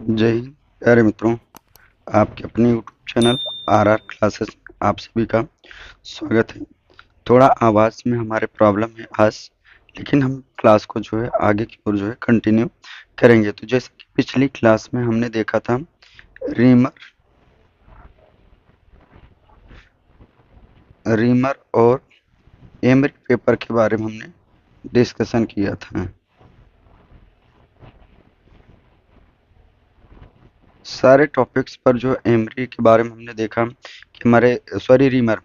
जय हिंद प्यारे मित्रों। आपके अपने यूट्यूब चैनल आर क्लासेस में आप सभी का स्वागत है। थोड़ा आवाज़ में हमारे प्रॉब्लम है आज, लेकिन हम क्लास को जो है आगे की ओर जो है कंटिन्यू करेंगे। तो जैसे कि पिछली क्लास में हमने देखा था रीमर और एमरी पेपर के बारे में हमने डिस्कशन किया था। सारे टॉपिक्स पर जो एमरी के बारे में हमने देखा कि रीमर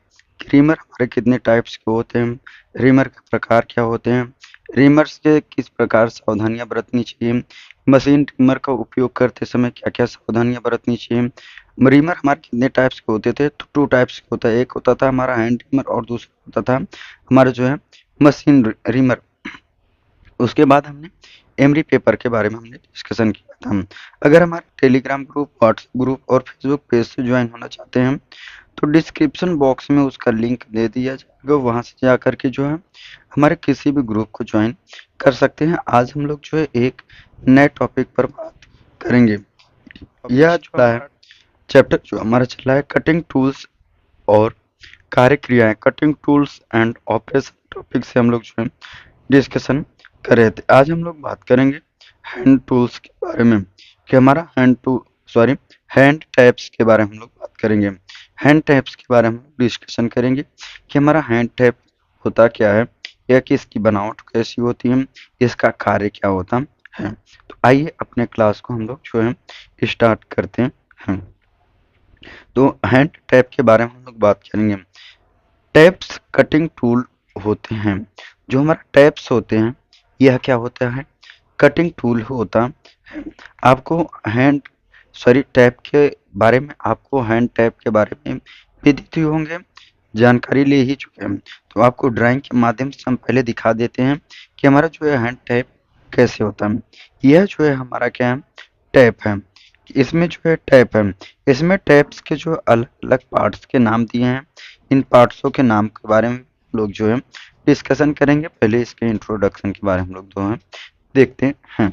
हमारे कितने टाइप्स के होते हैं, रीमर के प्रकार क्या होते हैं, रीमर्स के किस प्रकार सावधानियां बरतनी चाहिए, मशीन रीमर का उपयोग करते समय क्या क्या सावधानियां बरतनी चाहिए। रीमर हमारे कितने टाइप्स के होते थे, तो 2 टाइप्स के होता है। एक होता था हमारा हैंड रीमर और दूसरा होता था हमारा जो है मशीन रीमर। उसके बाद हमने एमरी पेपर के बारे में हमने डिस्कशन किया था। अगर हमारे टेलीग्राम ग्रुप, व्हाट्सएप ग्रुप और फेसबुक पेज से ज्वाइन होना चाहते हैं तो डिस्क्रिप्शन बॉक्स में उसका लिंक दे दिया जाएगा, वहां से जाकर के जो है हमारे किसी भी ग्रुप को ज्वाइन कर सकते हैं। आज हम लोग जो है एक नए टॉपिक पर बात करेंगे। यह जो है चैप्टर जो हमारा चल रहा है कटिंग टूल्स और कार्य क्रियाएं, cutting tools and operation topic से हम लोग जो है डिस्कशन कर रहे थे। आज हम लोग बात करेंगे हैंड टूल्स के बारे में कि हमारा हैंड टैप्स के बारे में हम लोग बात करेंगे। हैंड टैप्स के बारे में हम डिस्कशन करेंगे कि हमारा हैंड टैप होता क्या है, या कि इसकी बनावट कैसी होती है, इसका कार्य क्या होता है। तो आइए अपने क्लास को हम लोग जो है स्टार्ट करते हैं। तो हैंड टैप के बारे में हम लोग बात करेंगे। टैप्स कटिंग टूल होते हैं। जो हमारा टैप्स होते हैं यह क्या होता है, कटिंग टूल होता है। आपको टैप के बारे में, आपको हैंड टैप के बारे में विदित ही होंगे, जानकारी ले ही चुके हैं। तो आपको ड्राइंग के माध्यम से हम पहले दिखा देते हैं कि हमारा जो है हैंड टैप कैसे होता है। यह जो है हमारा क्या है, टैप है। इसमें जो है टैप है, इसमें टैप्स के जो अलग अलग पार्ट्स के नाम दिए हैं। इन पार्ट्सों के नाम के बारे में लोग जो है डिस्कशन करेंगे। पहले इसके इंट्रोडक्शन के बारे में हम लोग जो है देखते हैं।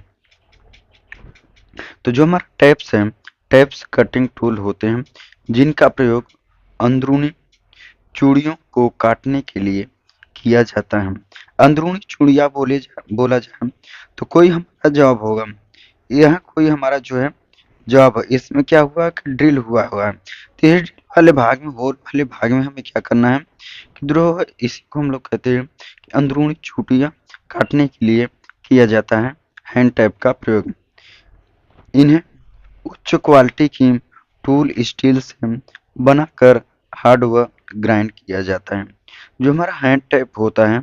तो जो हमारा टैप्स है, टैप्स कटिंग टूल होते हैं जिनका प्रयोग अंदरूनी चूड़ियों को काटने के लिए किया जाता है। अंदरूनी चूड़ियां बोला जाए तो कोई हमारा जॉब होगा, यह कोई हमारा जो है जॉब है। इसमें क्या हुआ कि ड्रिल हुआ है। तो इस ड्रिल वाले भाग में, होल वाले भाग में हमें क्या करना है कि द्रोह, इसी को हम लोग कहते हैं कि अंदरूनी चूड़ियां काटने के लिए किया जाता है हैंड टैप का प्रयोग। इन्हें उच्च क्वालिटी की टूल स्टील से बनाकर हार्ड व ग्राइंड किया जाता है। जो हमारा हैंड टैप होता है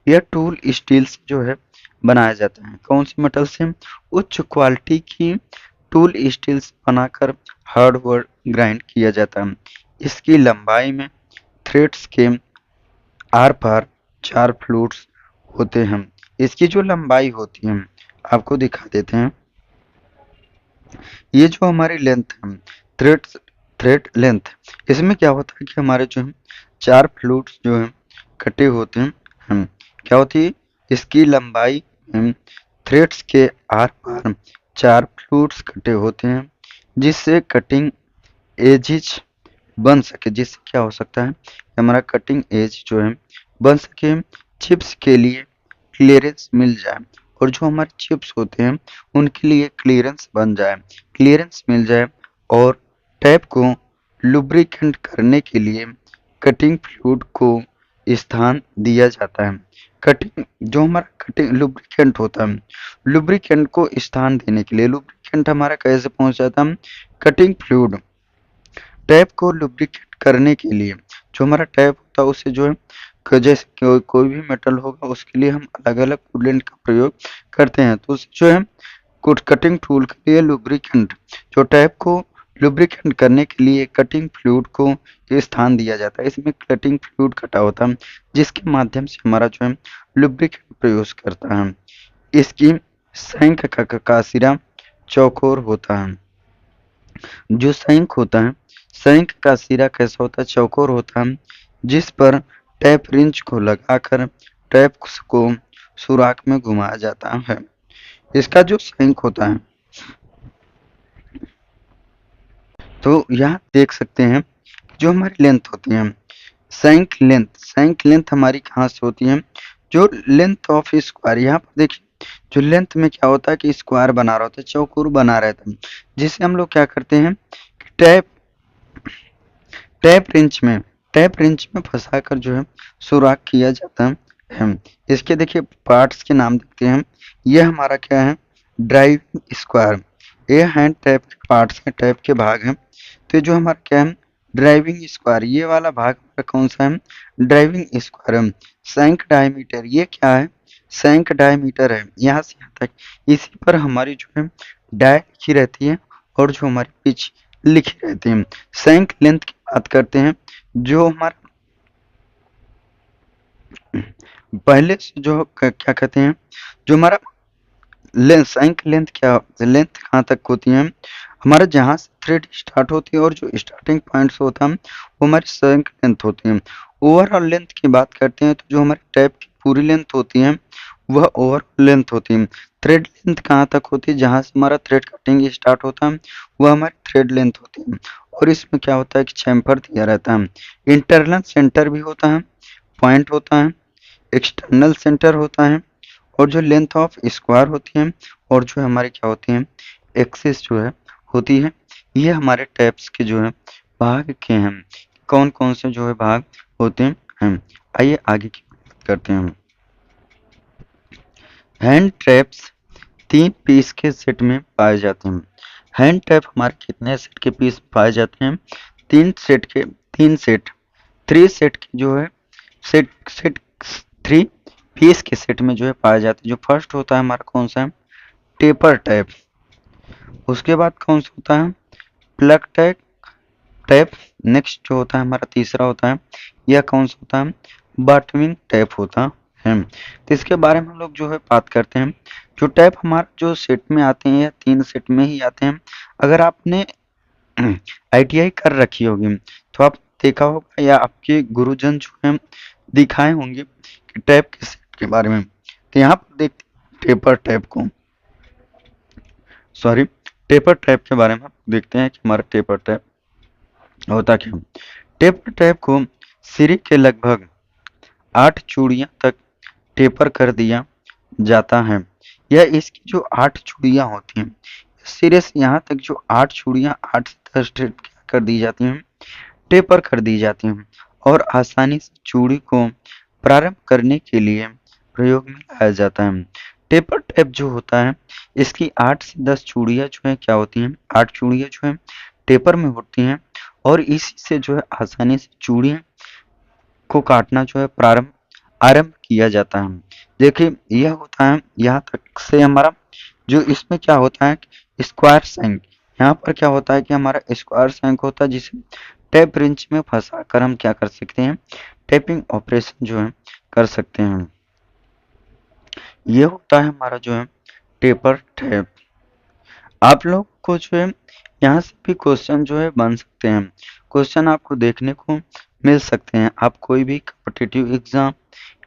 यह टूल स्टील से जो है बनाया जाता है। कौन सी मेटल से, उच्च क्वालिटी की टूल स्टील से बनाकर हार्ड व ग्राइंड किया जाता है। इसकी लंबाई में थ्रेड्स के आर पार 4 फ्लूट्स होते हैं। इसकी जो लंबाई होती है आपको दिखा देते हैं। ये जो हमारी लेंथ है, थ्रेड थ्रेड लेंथ, इसमें क्या होता है कि हमारे जो है 4 फ्लूट्स जो है कटे होते हैं। क्या होती है, इसकी लंबाई थ्रेड्स के आर पार 4 फ्लूट्स कटे होते हैं, जिससे कटिंग एजिज बन सके। जिससे क्या हो सकता है, हमारा कटिंग एज जो है बन सके, चिप्स के लिए क्लियरेंस मिल जाए, और जो हमारे चिप्स होते हैं उनके लिए क्लियरेंस मिल जाए, और टैप को लुब्रिकेंट करने के लिए कटिंग फ्लूइड को स्थान दिया जाता है। कटिंग जो हमारा कटिंग लुब्रिकेंट होता है, लुब्रिकेंट को स्थान देने के लिए, लुब्रिकेंट हमारा कैसे पहुंच जाता है, कटिंग फ्लूइड टैप को लुब्रिकेट करने के लिए। जो हमारा टैप होता है उसे जो है जैसे कोई भी मेटल होगा उसके लिए हम अलग अलग कूलेंट का प्रयोग करते हैं। तो उसे जो है कुछ कटिंग टूल के लिए लुब्रिकेंट, जो टैप को लुब्रिकेंट करने के लिए कटिंग फ्लूइड को ये स्थान दिया जाता है। इसमें कटिंग फ्लूइड कटा होता है जिसके माध्यम से हमारा जो है लुब्रिकेंट प्रयोग करता है। इसकी शंख का सिरा चौकोर होता है। जो शंख होता है, शंख का सिरा कैसा होता है, चौकोर होता है, जिस पर टैप रिंच को लगाकर टैप को सुराख में घुमाया जाता है। इसका जो शंख होता है तो यहाँ देख सकते हैं जो हमारी लेंथ होती है, सैंक लेंथ हमारी कहाँ से होती है, जो लेंथ ऑफ स्क्वायर, यहाँ पर देखिए जो लेंथ में क्या होता है कि स्क्वायर बना रहा होता है, चौकोर बना रहता है, जिसे हम लोग क्या करते हैं टैप टैप रिंच में फंसाकर जो है सुराख किया जाता है। इसके देखिए पार्ट्स के नाम देखते हैं। ये हमारा क्या है, ड्राइविंग स्क्वायर, ये हैंड टैप के पार्ट्स हैं, टैप के भाग हैं। तो ये जो हमारा क्या है ड्राइविंग स्क्वायर, ये वाला भाग हमारा कौन सा है, ड्राइविंग स्क्वायर है। सैंक डायमीटर, ये क्या है, सैंक डायमीटर है, यहाँ से यहाँ तक, इसी पर हमारी जो है डाय लिखी रहती है और जो हमारी पिच लिखी रहती है। सैंक लेंथ की बात करते हैं, जो हमारा पहले से जो क्या कहते हैं, जो हमारा लेंथ, सैंक लेंथ क्या, लेंथ कहाँ तक होती है, हमारा जहाँ से थ्रेड स्टार्ट होती है और जो स्टार्टिंग पॉइंट्स होता है वो हमारी सैंक लेंथ होती है। ओवरऑल लेंथ की बात करते हैं तो जो हमारी टैप की पूरी लेंथ होती है वह ओवरऑल लेंथ होती है। थ्रेड लेंथ कहाँ तक होती है, जहाँ से हमारा थ्रेड कटिंग स्टार्ट होता है वह हमारी थ्रेड लेंथ होती है। और इसमें क्या होता है कि चैम्फर दिया रहता है, इंटरनल सेंटर भी होता है, पॉइंट होता है, एक्सटर्नल सेंटर होता है, और जो लेंथ ऑफ स्क्वायर होती है, और जो हमारे क्या होती है एक्सिस जो है होती है। ये हमारे टैप्स के जो है भाग के हैं, कौन कौन से जो है भाग होते हैं। आइए आगे की बात करते हैं। हैंड ट्रैप्स 3 पीस के सेट में पाए जाते हैं। हैंड ट्रैप हमारे कितने सेट के पीस पाए जाते हैं, 3 सेट, 3 सेट के जो है सेट सेट 3 पीस के सेट में जो है पाए जाते हैं। जो फर्स्ट होता है हमारा कौन सा है, टेपर टैप, उसके बाद कौन सा होता है प्लग टैप, नेक्स्ट जो होता है हमारा तीसरा होता है, यह कौन सा होता है बॉटमिंग टैप होता है। तो इसके बारे में हम लोग जो है बात करते हैं। जो टैप हमारा जो सेट में आते हैं या 3 सेट में ही आते हैं। अगर आपने आईटीआई कर रखी होगी तो आप देखा होगा या आपके गुरुजन जो हैं दिखाए होंगे कि टैप के सेट के बारे में। तो यहाँ पर देखते हैं टेपर टैप को, सॉरी टेपर टैप के बारे में हम देखते हैं कि हमारा टेपर टैप होता क्या। टेपर टैप को सिरे के लगभग 8 चूड़ियां तक टेपर कर दिया जाता है। यह इसकी जो 8 चूड़ियां होती हैं, सिरे से यहाँ तक जो 8 चूड़ियां 8 से 10 कर दी जाती हैं, टेपर कर दी जाती हैं, और आसानी से चूड़ी को प्रारंभ करने के लिए प्रयोग में लाया जाता है। टेपर टैप जो होता है इसकी 8 से 10 चूड़ियां जो है क्या होती हैं, 8 चूड़ियां जो है टेपर में होती हैं, और इसी से जो है आसानी से चूड़ियां को काटना जो है आरंभ किया जाता है। देखिए यह होता है, यहाँ तक से हमारा जो इसमें क्या होता है स्क्वायर सैंक, यहाँ पर क्या होता है कि हमारा स्क्वायर सैंक होता है जिसे टैप रिंच में फंसा कर हम क्या कर सकते हैं, टैपिंग ऑपरेशन जो है कर सकते हैं। ये होता है हमारा जो है टेपर टैप। आप लोग को जो है यहाँ से भी क्वेश्चन जो है बन सकते हैं, क्वेश्चन आपको देखने को मिल सकते हैं। आप कोई भी कॉम्पिटिटिव एग्जाम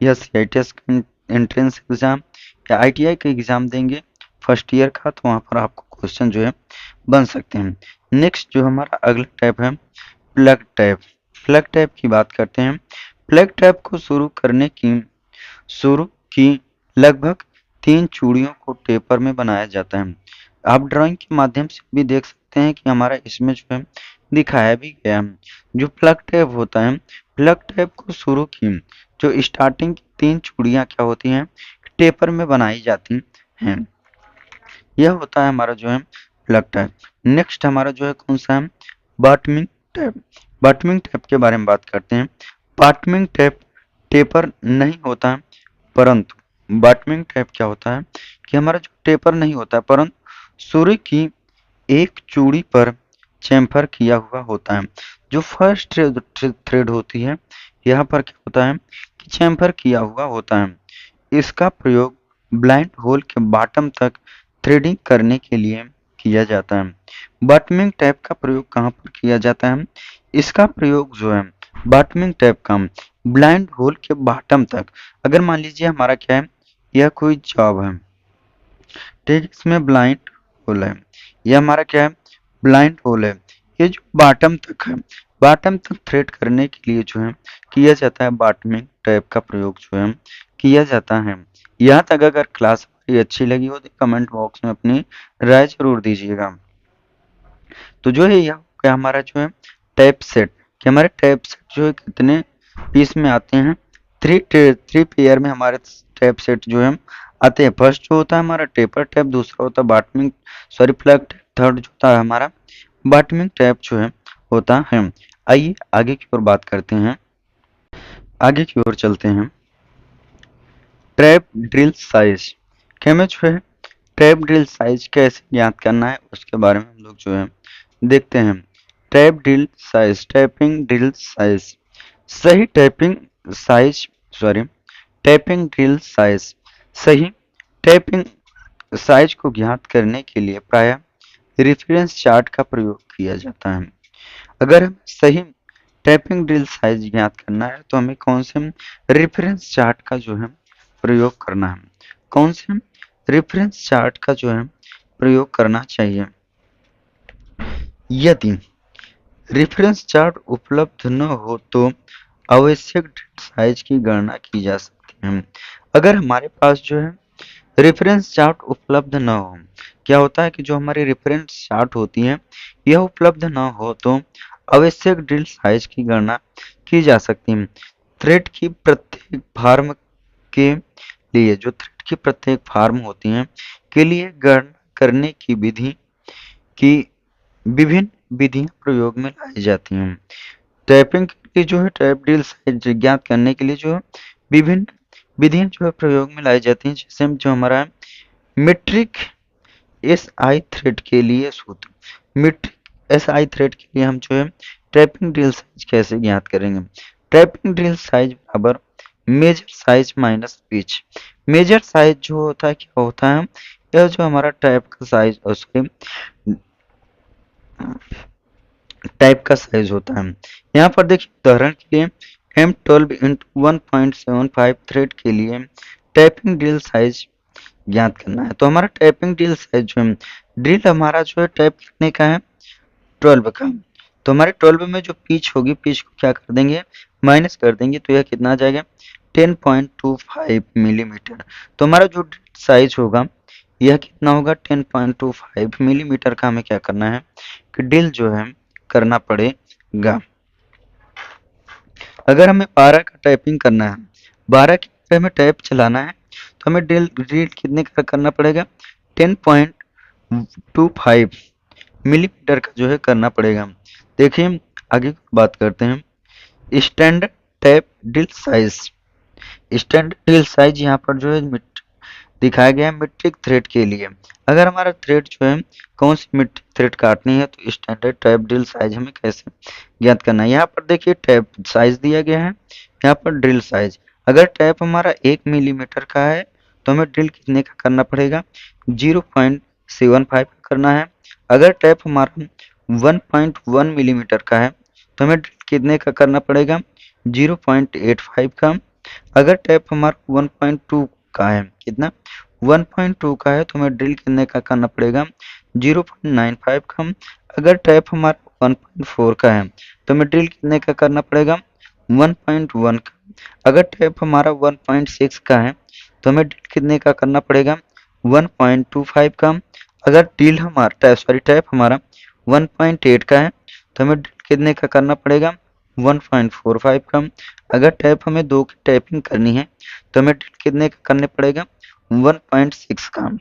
या सीआईटीएस एंट्रेंस एग्जाम या आईटीआई का एग्जाम देंगे फर्स्ट ईयर का, तो वहाँ पर आपको क्वेश्चन जो है बन सकते हैं। नेक्स्ट जो हमारा अगला टैप है प्लग टैप। प्लग टैप की बात करते हैं। प्लग टैप को शुरू की लगभग 3 चूड़ियों को टेपर में बनाया जाता है। आप ड्राइंग के माध्यम से भी देख सकते हैं कि हमारा इसमें जो है दिखाया भी गया है। जो प्लग टैप होता है, प्लग टैप को शुरू की जो स्टार्टिंग की 3 चूड़ियां क्या होती हैं, टेपर में बनाई जाती हैं। यह होता है हमारा जो है प्लग टैप। नेक्स्ट हमारा जो है कौन सा है बॉटमिंग टैप। बॉटमिंग टैप के बारे में बात करते हैं। बॉटमिंग टैप टेपर नहीं होता है, परंतु बॉटमिंग टैप क्या होता है कि हमारा जो टेपर नहीं होता है परंतु सूर्य की एक चूड़ी पर चैम्फर किया हुआ होता है। जो फर्स्ट थ्रेड होती है यहाँ पर क्या होता है कि चैम्फर किया हुआ होता है। इसका प्रयोग ब्लाइंड होल के बॉटम तक थ्रेडिंग करने के लिए किया जाता है। बॉटमिंग टैप का प्रयोग कहाँ पर किया जाता है, इसका प्रयोग जो है बॉटमिंग टैप का ब्लाइंड होल के बॉटम तक, अगर मान लीजिए हमारा क्या है यह कोई जॉब है, ठीक, इसमें ब्लाइंड होल है, यह हमारा क्या है ब्लाइंड होल है, ये जो बॉटम तक है, बॉटम तक थ्रेड करने के लिए जो है किया जाता है बॉटमिंग टैप का प्रयोग जो है किया जाता है। यहाँ तक अगर क्लास हमारी अच्छी लगी हो तो कमेंट बॉक्स में अपनी राय जरूर दीजिएगा। तो जो है यह क्या हमारा जो है टैप सेट, कि हमारे टैप सेट जो है कितने पीस में आते हैं, थ्री पेयर में हमारे टैप सेट जो है आते हैं। फर्स्ट जो होता है हमारा टेपर टैप, दूसरा होता है bottoming sorry plug tap, third जो होता है हमारा बॉटमिंग टैप जो है होता है। आइए आगे की ओर बात करते हैं, आगे की ओर चलते हैं। ट्रैप ड्रिल साइज, कि हमें जो है ट्रैप ड्रिल साइज कैसे ज्ञात करना है उसके बारे में हम लोग जो है देखते हैं। Tap drill size, tapping drill size, सही tapping size sorry tapping drill size, सही टैपिंग साइज को ज्ञात करने के लिए प्रायः रेफरेंस चार्ट का प्रयोग किया जाता है। अगर हमें सही टैपिंग ड्रिल साइज ज्ञात करना है तो हमें कौन से रेफरेंस चार्ट का जो है प्रयोग करना है, कौन से रेफरेंस चार्ट का जो है प्रयोग करना चाहिए। यदि रेफरेंस चार्ट उपलब्ध न हो तो आवश्यक ड्रिल साइज की गणना की जा सकती है। अगर हमारे पास जो है रेफरेंस चार्ट उपलब्ध न हो, क्या होता है कि जो हमारी रेफरेंस चार्ट होती है यह उपलब्ध न हो तो आवश्यक ड्रिल साइज की गणना की जा सकती है। थ्रेड की प्रत्येक फार्म के लिए, जो थ्रेड की प्रत्येक फार्म होती है के लिए गणना करने की विधि की विभिन्न विधियां प्रयोग में लाई जाती हैं। टैपिंग के लिए जो है टैप ड्रिल साइज ज्ञात करने के लिए जो है विभिन्न विधियां जो है प्रयोग में लाई जाती हैं। जैसे जो हमारा है मीट्रिक एस आई थ्रेड के लिए सूत्र, मीट्रिक एस आई थ्रेड के लिए हम जो है टैपिंग ड्रिल साइज कैसे ज्ञात करेंगे। टैपिंग ड्रिल साइज बराबर major size minus pitch. Major size जो होता है क्या होता है, यह जो हमारा टैप का साइज उसके टाइप का साइज होता है। यहाँ पर देखिए उदाहरण के लिए M12 इंटू 1.75 थ्रेड के लिए टाइपिंग ड्रिल साइज ज्ञात करना है। तो हमारा टाइपिंग ड्रिल साइज जो है, ड्रिल हमारा जो है टाइप करने का है 12 का, तो हमारे 12 में जो पिच होगी पिच को क्या कर देंगे माइनस कर देंगे, तो यह कितना आ जाएगा 10.25 मिलीमीटर। तो हमारा जो साइज होगा यह कितना होगा 10.25 मिलीमीटर का हमें क्या करना है कि ड्रिल जो है करना पड़ेगा। अगर हमें 12 का टाइपिंग करना है, 12 की पे हमें टाइप चलाना है तो हमें ड्रिल ड्रिल कितने का करना पड़ेगा 10.25 मिलीमीटर का जो है करना पड़ेगा। देखिए आगे बात करते हैं standard tap drill size. Standard drill size यहाँ पर जो है दिखाया गया है मीट्रिक थ्रेड के लिए। अगर हमारा थ्रेड जो है कौन सी मीट्रिक थ्रेड काटनी है तो स्टैंडर्ड टैप ड्रिल साइज हमें कैसे ज्ञात करना है। यहाँ पर देखिए टैप साइज दिया गया है, यहाँ पर ड्रिल साइज। अगर टैप हमारा 1 मिलीमीटर का है तो हमें ड्रिल कितने का करना पड़ेगा 0.75 का करना है। अगर टैप हमारा 1.1 मिलीमीटर का है तो हमें ड्रिल कितने का करना पड़ेगा 0.85 का। अगर टैप हमारा 1.2 का है, कितना 1.2 का है तो हमें ड्रिल कितने का करना पड़ेगा 0.95 का। अगर टैप हमारा 1.4 का है तो हमें ड्रिल कितने का करना पड़ेगा 1.1 का। अगर टैप हमारा 1.6 का है तो हमें ड्रिल कितने का करना पड़ेगा 1.25 का। अगर ड्रिल हमारा टैप हमारा 1.8 का है तो हमें ड्रिल कितने का करना पड़ेगा 1.45 का। अगर टैप हमें 2 की टैपिंग करनी है तो हमें ड्रिल कितने का करने पड़ेगा 1.6 का।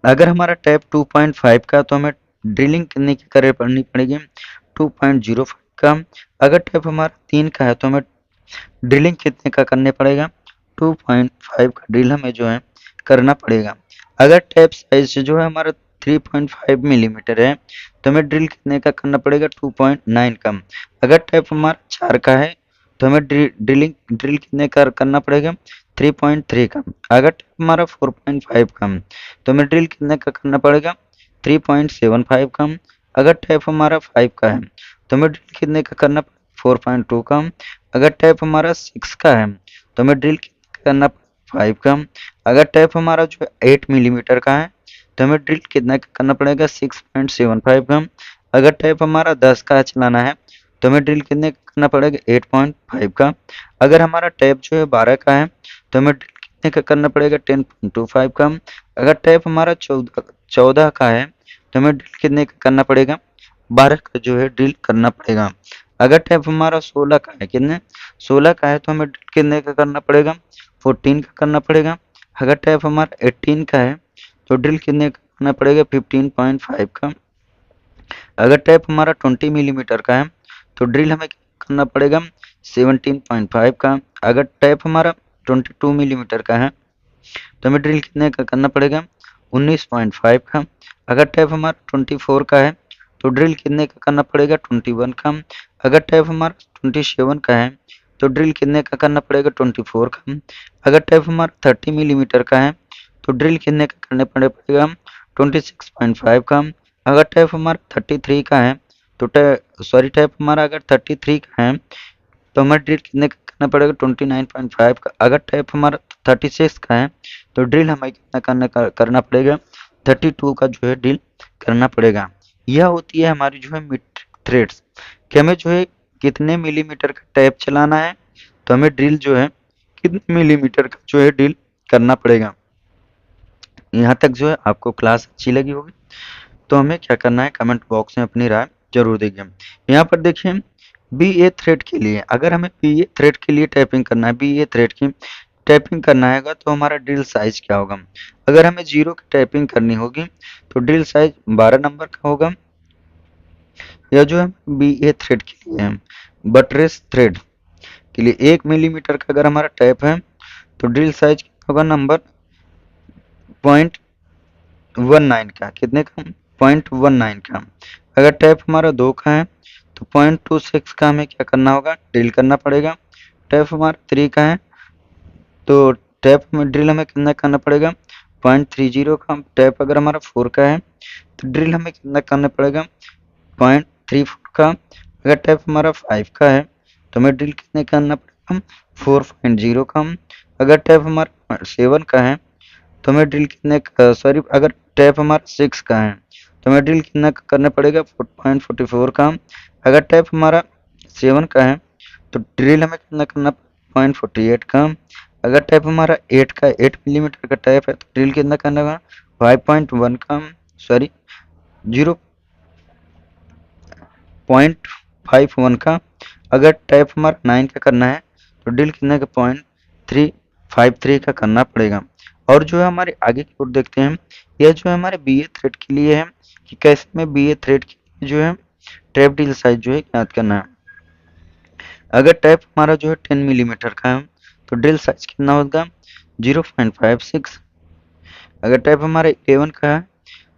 अगर हमारा टैप 2.5 का तो हमें ड्रिलिंग कितने की करनी पड़ेगी 2.05 का। अगर टैप हमारा 3 का है तो हमें ड्रिलिंग कितने का करने पड़ेगा 2.5 का ड्रिल हमें जो है करना पड़ेगा। अगर टैप साइज जो है हमारा 3.5 मिलीमीटर है तो हमें ड्रिल कितने का करना पड़ेगा 2.9 का। अगर टैप हमारा 4 का है तो हमें ड्रिल कितने का करना पड़ेगा 3.3 का। अगर टैप हमारा 4.5 का तो हमें ड्रिल कितने का करना पड़ेगा 3.75 का। अगर टैप हमारा 5 का है तो हमें ड्रिल कितने का करना 4.2 का। अगर टैप हमारा 6 का है तो हमें ड्रिल करना 5 का। अगर टैप हमारा जो 8 मिलीमीटर का है तो हमें ड्रिल कितना करना पड़ेगा 6.75 का। अगर टैप हमारा 10 का चलाना है तो हमें ड्रिल कितने का करना पड़ेगा, 8.5 का। अगर हमारा टैप जो है 12 का है तो हमें ड्रिल कितने का करना पड़ेगा, 10.25 का। अगर टैप हमारा 14 का है तो हमें ड्रिल कितने का करना पड़ेगा, 12 का जो है ड्रिल करना पड़ेगा। अगर टैप हमारा 16 का है, कितने 16 का है तो हमें ड्रिल कितने का करना पड़ेगा, 14 का करना पड़ेगा। अगर टैप हमारा 18 का है तो ड्रिल कितने का करना पड़ेगा, 15.5 का। अगर टैप हमारा 20 मिलीमीटर का है तो ड्रिल हमें करना पड़ेगा 17.5 का। अगर टैप हमारा 22 मिलीमीटर का है तो हमें ड्रिल कितने का करना पड़ेगा, 19.5 का। अगर टैप हमारा 24 का है तो ड्रिल कितने का करना पड़ेगा, 21 का। अगर टैप हमारा 27 का है तो ड्रिल कितने का करना पड़ेगा, 24 का। अगर टैप हमारा 30 मिलीमीटर का है तो ड्रिल कितने का करना पड़ेगा, 26.5 का। अगर टैप हमारा 33 का है तो टैप हमारा अगर 33 का है तो हमें ड्रिल कितने का करना पड़ेगा, 29.5 का। अगर टैप हमारा 36 का है तो ड्रिल हमें कितना करना पड़ेगा, 32 का जो है ड्रिल करना पड़ेगा। यह होती है हमारी जो है मीट्रिक थ्रेड्स कि हमें जो है कितने मिलीमीटर का टैप चलाना है तो हमें ड्रिल जो है कितने मिलीमीटर का जो है ड्रिल करना पड़ेगा। यहाँ तक जो है आपको क्लास अच्छी लगी होगी तो हमें क्या करना है, कमेंट बॉक्स में अपनी राय जरूर दीजिए। यहाँ पर देखिए बी ए थ्रेड के लिए, अगर हमें बी ए थ्रेड के लिए टाइपिंग करना है, बी ए थ्रेड की टाइपिंग करना है तो हमारा ड्रिल साइज क्या होगा। अगर हमें 0 की टाइपिंग करनी होगी तो ड्रिल साइज 12 नंबर का होगा। यह जो है बी ए थ्रेड के लिए है। बटरेस थ्रेड के लिए 1 मिलीमीटर का अगर हमारा टैप है तो ड्रिल साइज कितना होगा, नंबर 0.19 का, कितने का, 0.19 का। अगर टैप हमारा 2 का है तो 0.26 का हमें क्या करना होगा, ड्रिल करना पड़ेगा। टैप हमारा 3 का है तो टैप में ड्रिल हमें कितना करना पड़ेगा, 0.30 का। टैप अगर हमारा 4 का है तो ड्रिल हमें कितना करना पड़ेगा, 0.34 का। अगर टैप हमारा 5 का है तो हमें ड्रिल कितने करना पड़ेगा, 4.0 का। अगर टैप हमारा 7 का है तो हमें ड्रिल कितने सॉरी अगर टैप हमारा 6 का है तो हमें ड्रिल कितना करना पड़ेगा, 0.44 का। अगर टैप हमारा 7 का है तो ड्रिल हमें कितना करना, 0.48 का। अगर टैप हमारा 8 का, 8 मिलीमीटर का टैप है तो ड्रिल कितना करना होगा, 5.1 का, सॉरी 0.51 का। अगर टैप हमारा 9 का करना है तो ड्रिल कितना का, 0.353 का करना पड़ेगा। और जो है हमारे आगे की ओर देखते हैं, यह जो है हमारे बी ए थ्रेड के लिए है कि कैसे में बी ए थ्रेड के लिए जो है टैप ड्रिल साइज जो है ज्ञात करना है। अगर टैप हमारा जो है 10 मिलीमीटर का है तो ड्रिल साइज कितना होगा, 0.56। अगर टैप हमारा 11 का है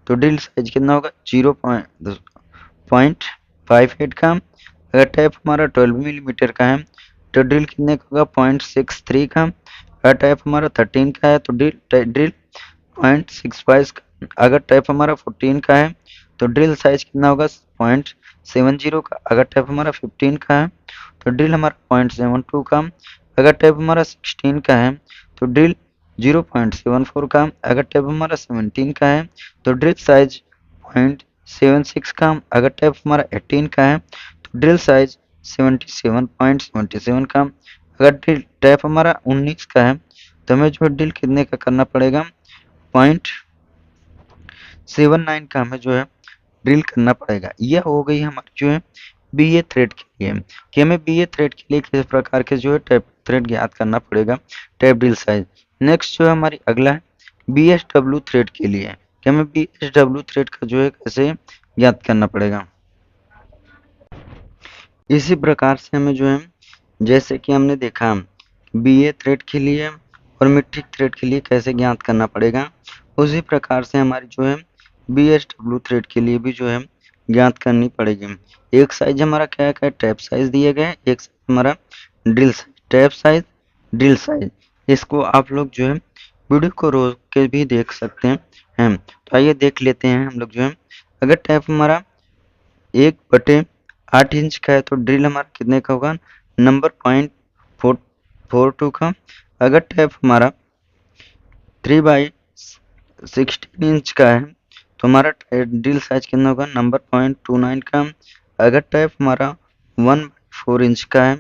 तो ड्रिल साइज कितना होगा, 0.58 का। अगर टैप हमारा 12 मिलीमीटर का है तो ड्रिल कितने का होगा, 0.63 का। अगर टैप हमारा 13 का है तो ड्रिल 0.65 का। अगर टैप हमारा 14 का है तो ड्रिल साइज कितना होगा, 0.70 का। अगर टैप हमारा 15 का है तो ड्रिल हमारा 0.72 का। अगर टैप हमारा 16 का है तो ड्रिल 0.74 का। अगर टैप हमारा 17 का है तो ड्रिल साइज 0.76 का। अगर टैप हमारा 18 का है तो ड्रिल साइज 77.77 का। अगर ड्रिल टैप हमारा 19 का है तो हमें जो ड्रिल कितने का करना पड़ेगा, 0.79 का हमें जो है ड्रिल करना पड़ेगा। यह हो गई हमारी जो है बी ए थ्रेड के लिए कि हमें बी ए थ्रेड के लिए किस प्रकार के जो है टैप थ्रेड ज्ञात करना पड़ेगा, टैप ड्रिल साइज। नेक्स्ट जो है हमारी अगला है बी एस डब्ल्यू थ्रेड के लिए कि हमें बी एस डब्ल्यू थ्रेड का जो है कैसे ज्ञात करना पड़ेगा। इसी प्रकार से हमें जो है जैसे कि हमने देखा बी ए थ्रेड के लिए और मीट्रिक थ्रेड के लिए कैसे ज्ञात करना पड़ेगा, उसी प्रकार से हमारी जो है बी एस डब्ल्यू थ्रेड के लिए भी जो है ज्ञात करनी पड़ेगी। एक साइज हमारा क्या है, टैप साइज दिया गया है, एक साइज हमारा drill size, tap size drill size. इसको आप लोग जो है वीडियो को रोक के भी देख सकते हैं। तो आइए देख लेते हैं हम लोग जो है। अगर टैप हमारा 1/8 इंच का है तो ड्रिल हमारा कितने का होगा, नंबर 0.42 का। अगर टैप हमारा 3/16 इंच का है तो हमारा ड्रिल साइज कितना होगा, नंबर 0.29 का। अगर टैप हमारा 1/4 इंच का है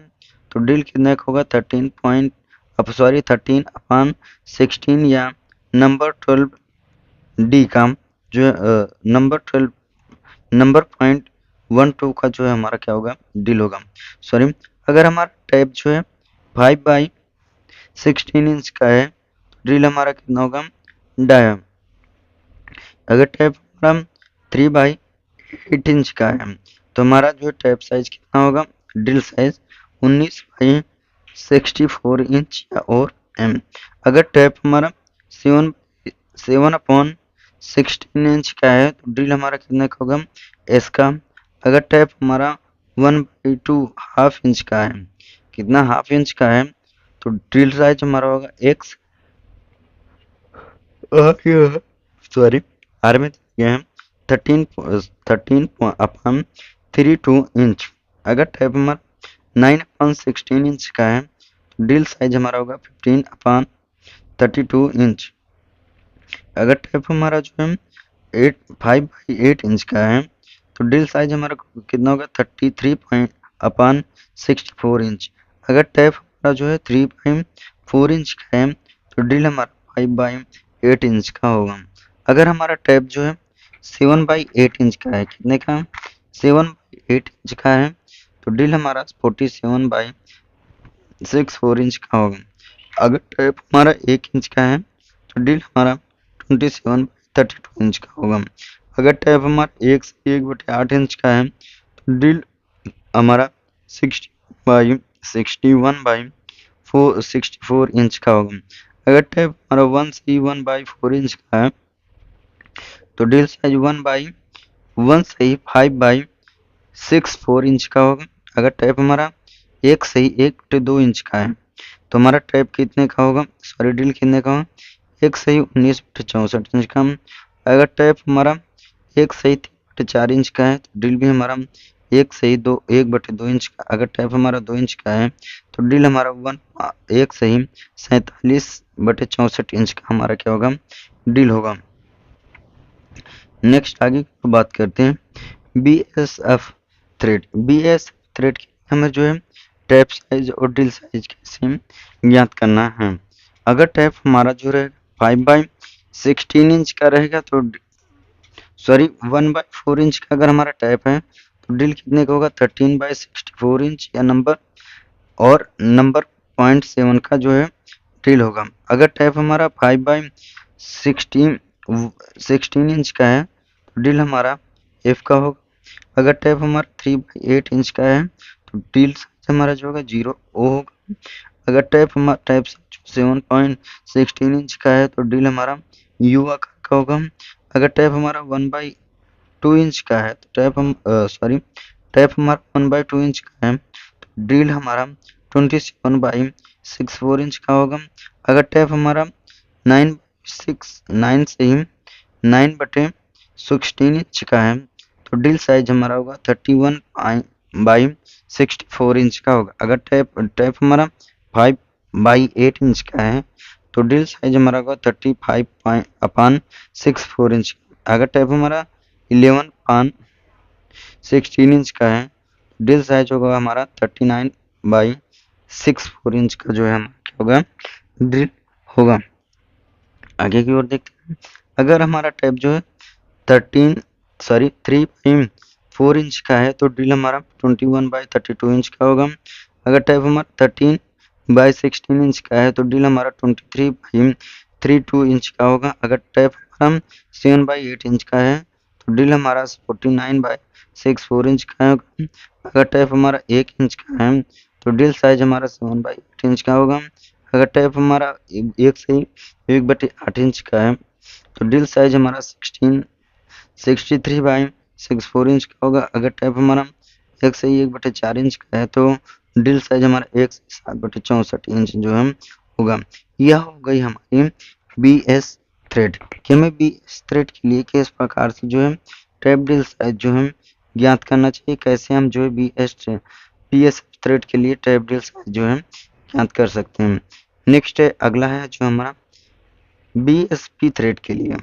तो ड्रिल कितने का होगा, 13 या नंबर 12 डी का जो है नंबर 12 नंबर 0.12 का जो है हमारा क्या होगा, ड्रिल होगा। सॉरी, अगर हमारा टैप जो है 5/16 इंच का है तो ड्रिल हमारा कितना होगा, डाया। अगर टैप हमारा 3/8 इंच का है तो हमारा जो टैप साइज कितना होगा, ड्रिल साइज 19/64 इंच या और एम। अगर टैप हमारा 7/16 इंच का है तो ड्रिल हमारा कितना का होगा, एस का। अगर टैप हमारा 1/2 हाफ इंच का है, कितना, हाफ इंच का है, तो ड्रिल साइज हमारा होगा एक्स। सॉरी, आर में दिया है 13.32 इंच। अगर टैप हमारा 9/16 इंच का है तो ड्रिल साइज हमारा होगा 15/32 इंच। अगर टैप हमारा जो है 5/8 इंच का है तो ड्रिल साइज हमारा कितना होगा, 33/64 इंच। अगर टैप हमारा जो है 3/4 इंच का है तो ड्रिल हमारा 5/8 इंच का होगा। अगर हमारा टैप जो है 7/8 इंच का है, कितने का, 7/8 इंच का है, तो ड्रिल हमारा 47/64 इंच का होगा। अगर टैप हमारा 1 इंच का है तो ड्रिल हमारा 27/32 इंच का होगा। अगर टैप हमारा 1/8 इंच का है तो ड्रिल हमारा 61/64 इंच का होगा। अगर टैप हमारा 1/4 इंच का है तो ड्रिल साइज 5/64 इंच का होगा। अगर टैप हमारा 1/2 इंच का है तो हमारा टैप कितने का होगा, सॉरी ड्रिल कितने का होगा, 1/19/64 इंच का। अगर टैप हमारा 1/3/4 इंच का है तो ड्रिल भी हमारा 1/2 इंच का। अगर टैप हमारा 2 इंच का है तो ड्रिल हमारा 1/47/64 इंच का हमारा क्या होगा, ड्रिल होगा। नेक्स्ट आगे की बात करते हैं BSF थ्रेड। BSF थ्रेड की हमें जो है टैप साइज और ड्रिल साइज कैसे ज्ञात करना है। अगर टैप हमारा जो रहेगा 5/16 इंच का रहेगा तो सॉरी 1/4 इंच का अगर हमारा टैप है तो ड्रिल कितने का होगा, 13/64 इंच या नंबर 0.7 का जो है ड्रिल होगा। अगर टैप हमारा 5/16 इंच का है तो ड्रिल हमारा एफ का होगा। अगर टैप हमारा 3/8 इंच का है तो ड्रिल साइज हमारा जो होगा 0 ओ होगा। अगर टैप 7/16 इंच का है तो ड्रिल हमारा यू आकार का होगा। अगर टैप हमारा 1/2 इंच का है तो टैप हमारा 1/2 इंच का है तो ड्रिल हमारा 27/64 इंच का होगा। अगर टैप हमारा 9/16 इंच का है तो ड्रिल साइज हमारा होगा 31/64 इंच का होगा। अगर टैप हमारा 5/8 इंच का है तो ड्रिल साइज हमारा होगा 35/64 इंच। अगर टैप हमारा 11/16 इंच का है ड्रिल साइज होगा हमारा 39/64 इंच का जो है हमारा क्या होगा, ड्रिल होगा। आगे की ओर देखते हैं। अगर हमारा टैप जो है 3/4 इंच का है तो ड्रिल हमारा 21/32 इंच का होगा। अगर टैप हमारा 13/16 इंच का है तो ड्रिल हमारा 23/32 इंच का होगा। अगर टैप हमारा 7/8 इंच का है तो ड्रिल हमारा 49/64 इंच का होगा। अगर टैप हमारा 1 इंच का है तो ड्रिल साइज हमारा 7/8 इंच का होगा। अगर टैप हमारा 1/8 इंच का है तो ड्रिल साइज हमारा 63/64 इंच का होगा। अगर टैप हमारा 1/4 इंच का है तो ड्रिल साइज हमारा 1/7/64 इंच जो है होगा। यह हो गई हमारी BS थ्रेड कि हमें BS थ्रेड के लिए किस प्रकार से जो है टैप ड्रिल साइज जो है ज्ञात करना चाहिए, कैसे हम जो है BS थ्रेड के लिए टैप ड्रिल साइज जो है ज्ञात कर सकते हैं। नेक्स्ट है, अगला है जो हमारा BSP थ्रेड के लिए।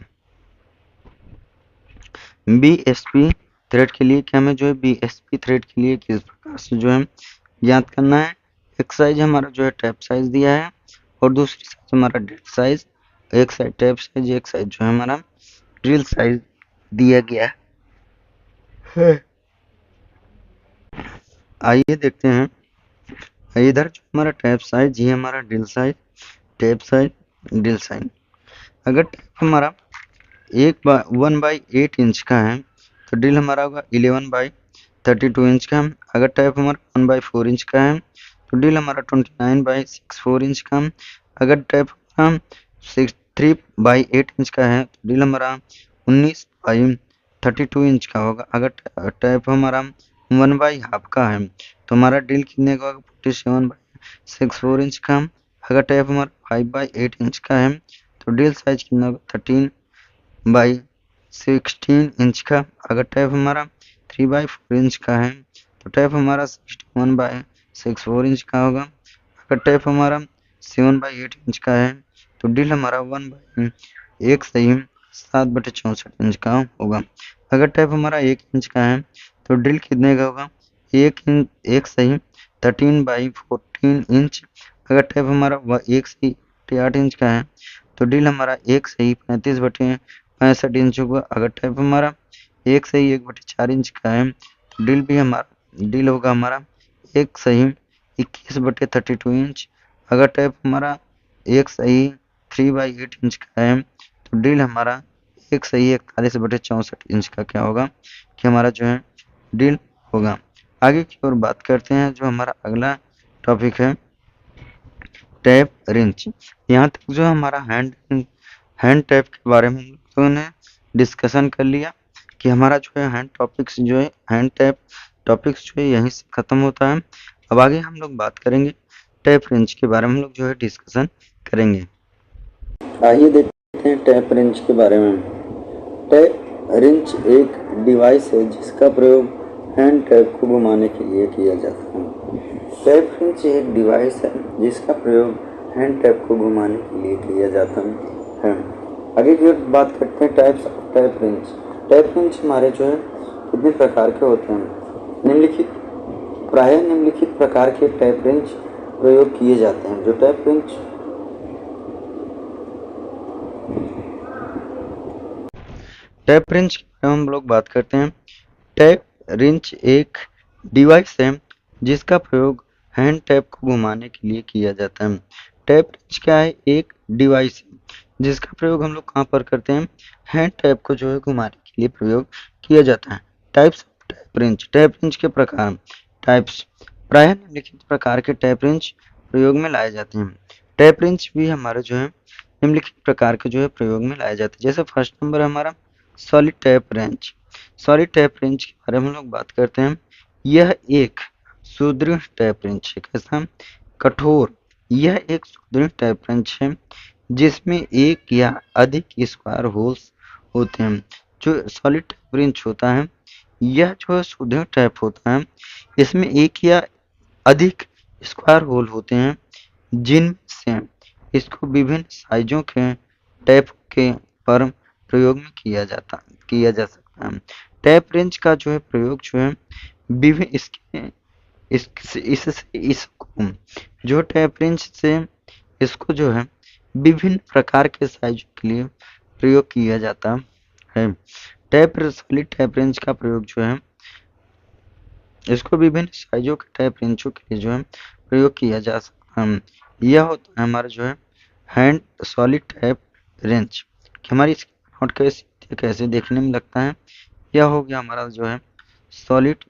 बीएसपी थ्रेड के लिए कि हमें जो है बीएसपी थ्रेड के लिए किस प्रकार से जो है ज्ञात करना है। एक साइज हमारा जो है टैप साइज दिया है और दूसरी साइज हमारा ड्रिल साइज, एक साइड टैप साइज, एक साइड जो है हमारा ड्रिल साइज दिया गया है। आइए देखते हैं, इधर जो हमारा टैप साइज, ये हमारा drill size, tap size, drill size. अगर टैप हमारा 1/8 इंच का है तो ड्रिल हमारा होगा 11/32 इंच का। अगर टैप हमारा 1/4 इंच का है तो ड्रिल हमारा 29/64 इंच का। अगर टैप हमारा 3/8 इंच का है तो ड्रिल हमारा 19/32 इंच का होगा। अगर टैप हमारा 1/2 का है तो हमारा ड्रिल कितने का होगा, 47/64 इंच का। अगर टैप हमारा 5/8 इंच का है तो ड्रिल साइज कितना होगा, 13/16 इंच का। अगर टैप हमारा 3/4 इंच का है तो टैप हमारा 61/64 इंच का होगा। अगर टैप हमारा 7/8 इंच का है तो ड्रिल हमारा 1/1/7/64 इंच का होगा। अगर टैप हमारा 1 इंच का है तो ड्रिल कितने का होगा, 1/13/14 इंच। अगर टैप हमारा 1/8 इंच का है तो ड्रिल हमारा 1/35/65 इंच होगा। अगर टैप हमारा 1/1/4 इंच का है तो ड्रिल होगा हमारा 1/21/32 इंच। अगर टैप हमारा 1/3/8 इंच का है तो ड्रिल हमारा 1/41/64 इंच का क्या होगा, कि हमारा जो है ड्रिल होगा। आगे की ओर बात करते हैं, जो हमारा अगला टॉपिक है टैप रिंच। यहाँ तक जो हमारा हैंड टैप के बारे में हम लोगों ने डिस्कशन कर लिया कि हमारा जो है हैंड टैप टॉपिक्स जो है यहीं से खत्म होता है। अब आगे हम लोग बात करेंगे टैप रिंच के बारे में, हम लोग जो है डिस्कशन करेंगे। आइए देखते हैं टैप रिंच के बारे में। टैप रिंच एक डिवाइस है जिसका प्रयोग हैंड टैप को घुमाने के लिए किया जाता है। टैप रिंच एक डिवाइस है जिसका प्रयोग हैंड टैप को घुमाने के लिए किया जाता है। आगे की बात करते हैं types of tap wrench. Tap wrench हमारे जो है कितने प्रकार के होते हैं, निम्नलिखित प्रकार के टैप रिंच प्रयोग किए जाते हैं। जो टैप रिंच के बारे में हम लोग बात करते हैं। टैप रिंच एक डिवाइस है जिसका प्रयोग हैंड टैप को घुमाने के लिए किया जाता है। टैप रिंच क्या है, एक डिवाइस है जिसका प्रयोग हम लोग कहाँ पर करते हैं, हैंड टैप को जो है घुमाने के लिए प्रयोग किया जाता है। टाइप्स ऑफ टैप रिंच के प्रकार। टाइप्स, प्रायः निम्नलिखित प्रकार के टैप रिंच प्रयोग में लाए जाते हैं। टैप रिंच भी हमारे जो है निम्नलिखित प्रकार के जो है प्रयोग में लाए जाते हैं। जैसे फर्स्ट नंबर है हमारा solid tap wrench. Solid tap wrench के बारे में हम लोग बात करते हैं। यह एक सुदृढ़ टैप रेंच है। कैसा, कठोर। यह एक सुदृढ़ टैप रेंच है जिसमें एक या अधिक स्क्वायर होल्स होते हैं। जो सॉलिड टैप रेंच होता है यह जो है सुदृढ़ टैप होता है, इसमें एक या अधिक स्क्वायर होल होते हैं जिनसे इसको विभिन्न साइजों के टैप के पर प्रयोग में किया जा सकता है। टैप रेंच का जो है प्रयोग जो है विभिन्न इससे इसको जो टैप रेंच से इसको जो है विभिन्न प्रकार के साइजों के लिए प्रयोग किया जाता है। सॉलिड टैप रेंच का प्रयोग जो है इसको विभिन्न साइजों के टैप रेंचों के लिए जो है प्रयोग किया जा सकता है। यह होता है हमारा जो है हैंड सॉलिड टैप रेंच। हमारी इसकी नोट कैसे देखने में लगता है, यह हो गया हमारा जो है सॉलिड